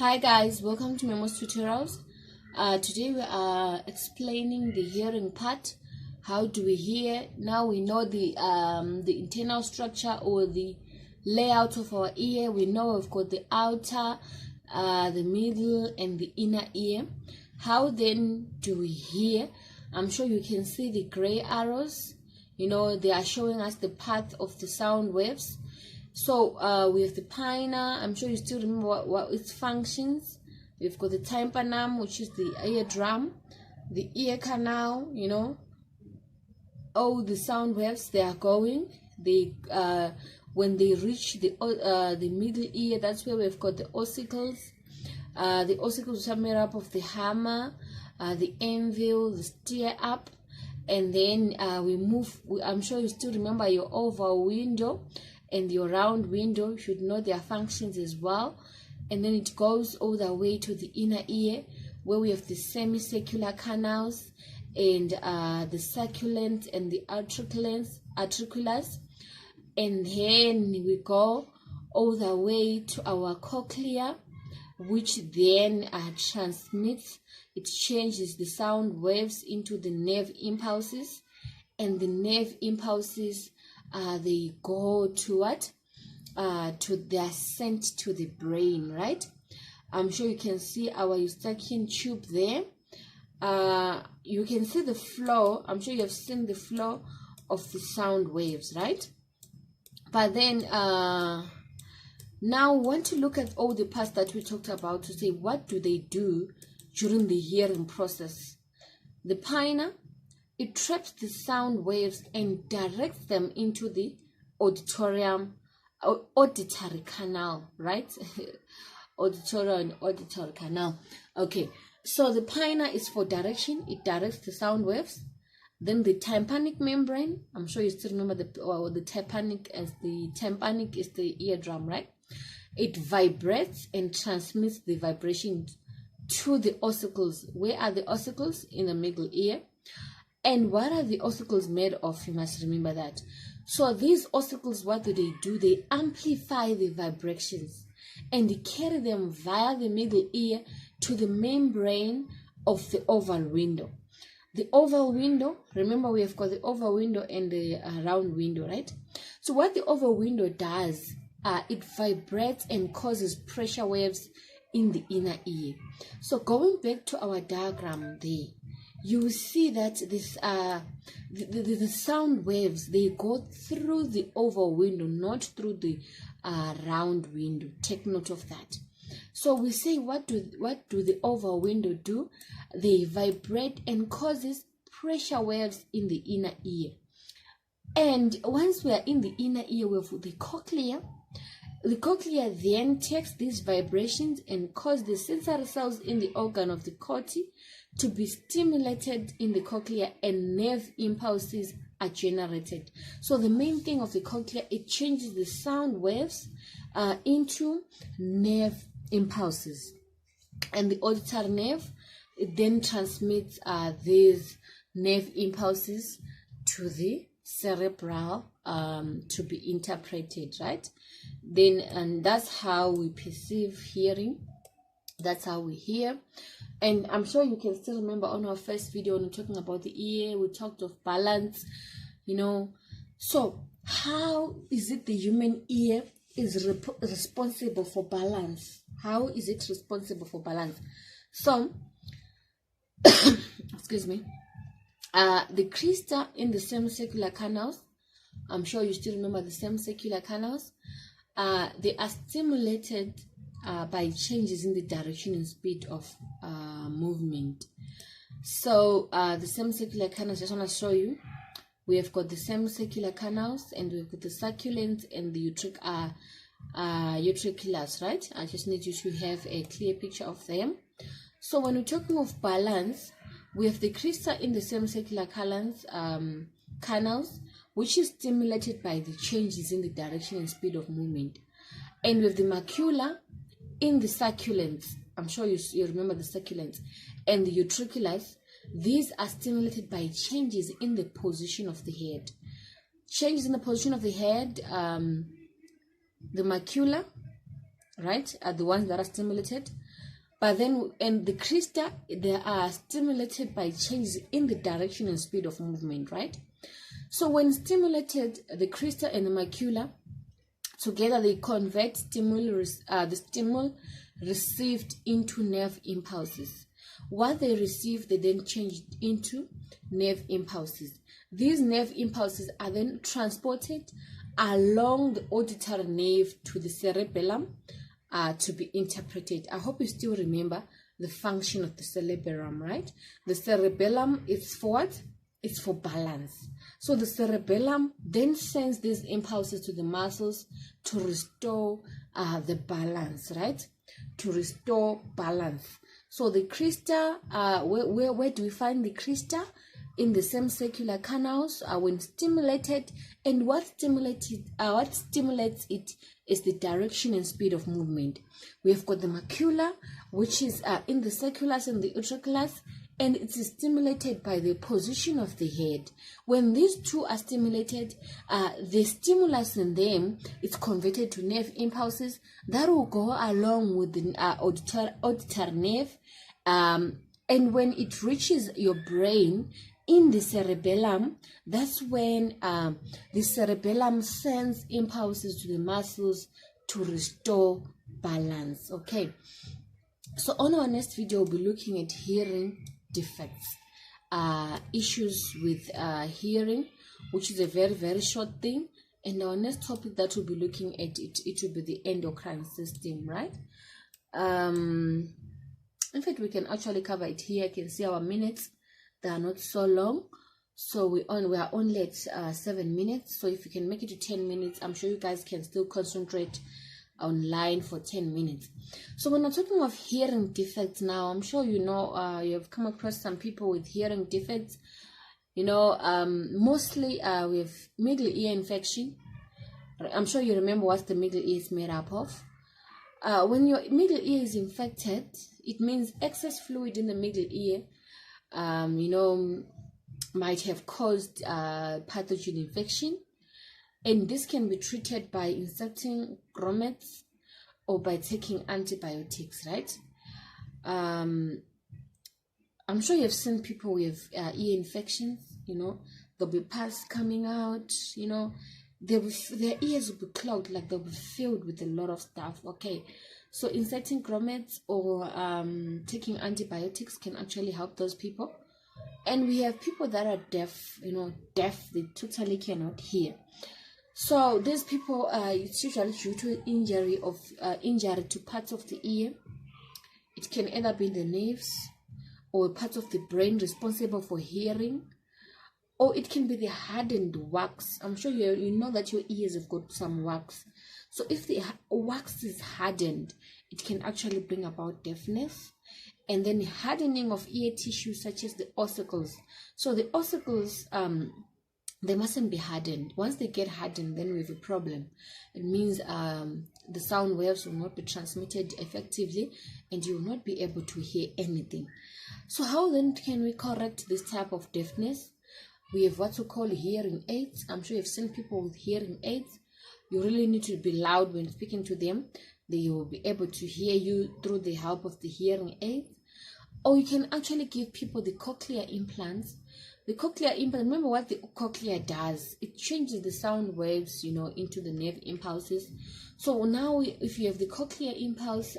Hi guys, welcome to Memo's Tutorials. Today we are explaining the hearing part. How do we hear? Now we know the internal structure or the layout of our ear. We know we've got the outer, the middle and the inner ear. How then do we hear? I'm sure you can see the gray arrows. They are showing us the path of the sound waves. So we have the pinna. I'm sure you still remember what its functions. We've got the tympanum, which is the eardrum, the ear canal. All the sound waves, they are going. When they reach the middle ear, that's where we've got the ossicles. The ossicles are made up of the hammer, the anvil, the steer up, and then we move. I'm sure you still remember your oval window and your round window. You should know their functions as well. And then it goes all the way to the inner ear, where we have the semicircular canals and the circulants and the articulars. And then we go all the way to our cochlea, which then transmits, it changes the sound waves into the nerve impulses, and the nerve impulses they go to what? To their sent to the brain, right? I'm sure you can see our Eustachian tube there. You can see the flow. I'm sure you have seen the flow of the sound waves, right? But then now we want to look at all the parts that we talked about to say what do they do during the hearing process. The pinna, it traps the sound waves and directs them into the auditory canal, right? Auditory canal. Okay, so the pinna is for direction. It directs the sound waves. Then the tympanic membrane, I'm sure you still remember the tympanic, as the tympanic is the eardrum, right? It vibrates and transmits the vibration to the ossicles. Where are the ossicles? In the middle ear. And what are the ossicles made of? You must remember that. So these ossicles, what do? They amplify the vibrations and they carry them via the middle ear to the membrane of the oval window. The oval window, remember we have got the oval window and the round window, right? So what the oval window does, it vibrates and causes pressure waves in the inner ear. So going back to our diagram there, you will see that this the sound waves, they go through the oval window, not through the round window. Take note of that. So we say, what do the oval window do? They vibrate and causes pressure waves in the inner ear. And once we are in the inner ear, we have the cochlea. The cochlea then takes these vibrations and cause the sensory cells in the organ of the corti to be stimulated in the cochlea, and nerve impulses are generated. So the main thing of the cochlea, it changes the sound waves into nerve impulses, and the auditory nerve, it then transmits these nerve impulses to the cerebral to be interpreted, right? Then, and that's how we perceive hearing. That's how we hear. And I'm sure you can still remember on our first video when we're talking about the ear, we talked of balance, So how is it the human ear is responsible for balance? How is it responsible for balance? So, excuse me, the crista in the semicircular canals, I'm sure you still remember the semicircular canals, they are stimulated by changes in the direction and speed of movement. So the semicircular canals, just want to show you, we have got the semicircular canals and we've got the circulants and the utriculars, right? I just need you to have a clear picture of them. So when we're talking of balance, we have the crista in the semicircular canals, which is stimulated by the changes in the direction and speed of movement. And with the macula in the circulants, I'm sure you remember the circulants, and the utriculars, these are stimulated by changes in the position of the head. Changes in the position of the head, the macula, right, are the ones that are stimulated. But then, and the crista, they are stimulated by changes in the direction and speed of movement, right? So when stimulated, the crista and the macula together, they convert the stimulus received into nerve impulses. What they receive, they then change into nerve impulses. These nerve impulses are then transported along the auditory nerve to the cerebellum to be interpreted. I hope you still remember the function of the cerebellum, right? The cerebellum is for what? It's for balance. So the cerebellum then sends these impulses to the muscles to restore the balance, right? To restore balance. So the crista, where do we find the crista? In the semicircular canals when stimulated, and what stimulates it is the direction and speed of movement. We have got the macula, which is in the circulus and the utriculus, and it is stimulated by the position of the head. When these two are stimulated, the stimulus in them is converted to nerve impulses that will go along with the auditory nerve, and when it reaches your brain in the cerebellum, that's when the cerebellum sends impulses to the muscles to restore balance. Okay, so on our next video, we'll be looking at hearing defects, issues with hearing, which is a very, very short thing. And our next topic that we'll be looking at, it will be the endocrine system, right? In fact, we can actually cover it here. I can see our minutes. They are not so long, so we are only at 7 minutes. So if you can make it to 10 minutes, I'm sure you guys can still concentrate online for 10 minutes. So when I'm talking of hearing defects now, I'm sure you know you have come across some people with hearing defects. You know, mostly we have middle ear infection. I'm sure you remember what the middle ear is made up of. When your middle ear is infected, it means excess fluid in the middle ear might have caused pathogen infection, and this can be treated by inserting grommets or by taking antibiotics, right? I'm sure you've seen people with ear infections. There'll be pus coming out, their ears will be clogged, like they'll be filled with a lot of stuff. Okay, so inserting grommets or taking antibiotics can actually help those people. And we have people that are deaf, they totally cannot hear. So these people, it's usually due to injury to parts of the ear. It can either be the nerves or parts of the brain responsible for hearing, or it can be the hardened wax. I'm sure you know that your ears have got some wax. So if the wax is hardened, it can actually bring about deafness. And then hardening of ear tissue, such as the ossicles. So the ossicles, they mustn't be hardened. Once they get hardened, then we have a problem. It means the sound waves will not be transmitted effectively, and you will not be able to hear anything. So how then can we correct this type of deafness? We have what we call hearing aids. I'm sure you've seen people with hearing aids. You really need to be loud when speaking to them. They will be able to hear you through the help of the hearing aids. Or you can actually give people the cochlear implants. The cochlear implant, remember what the cochlea does? It changes the sound waves, into the nerve impulses. So now if you have the cochlear impulse